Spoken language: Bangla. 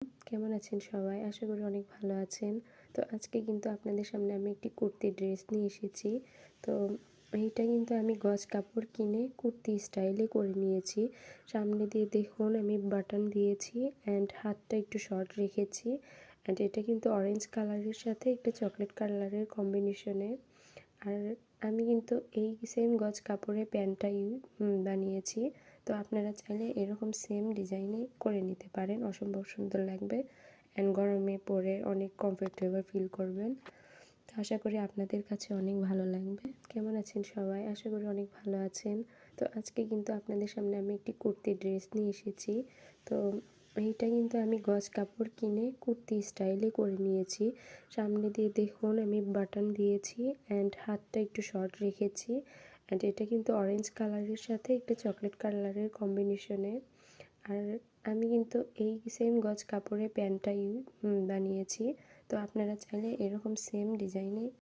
কেমন আছেন সবাই? আশা করি অনেক ভালো আছেন। তো আজকে কিন্তু আপনাদের সামনে আমি একটি কুর্তি ড্রেস নিয়ে এসেছি। তো এইটা কিন্তু আমি গজ কাপড় কিনে কুর্তি স্টাইলে করে নিয়েছি। সামনে দিয়ে দেখুন আমি বাটন দিয়েছি অ্যান্ড হাতটা একটু শর্ট রেখেছি। অ্যান্ড এটা কিন্তু অরেঞ্জ কালারের সাথে একটা চকলেট কালারের কম্বিনেশনে। আর আমি কিন্তু এই সেম গজ কাপড়ের প্যান্টটাই বানিয়েছি। তো আপনারা চাইলে এরকম সেম ডিজাইনে করে নিতে পারেন, অসম্ভব সুন্দর লাগবে অ্যান্ড গরমে পরে অনেক কমফোর্টেবল ফিল করবেন। তো আশা করি আপনাদের কাছে অনেক ভালো লাগবে। কেমন আছেন সবাই? আশা করি অনেক ভালো আছেন। তো আজকে কিন্তু আপনাদের সামনে আমি একটি কুর্তি ড্রেস নিয়ে এসেছি। তো এইটা কিন্তু আমি গজ কাপড় কিনে কুর্তি স্টাইলে করে নিয়েছি। সামনে দিয়ে দেখুন আমি বাটন দিয়েছি অ্যান্ড হাতটা একটু শর্ট রেখেছি। অ্যান্ড এটা কিন্তু অরেঞ্জ কালারের সাথে একটা চকলেট কালারের কম্বিনেশনে। আর আমি কিন্তু এই সেম গজ কাপড়ের প্যান্টটাই বানিয়েছি। তো আপনারা চাইলে এরকম সেম ডিজাইনে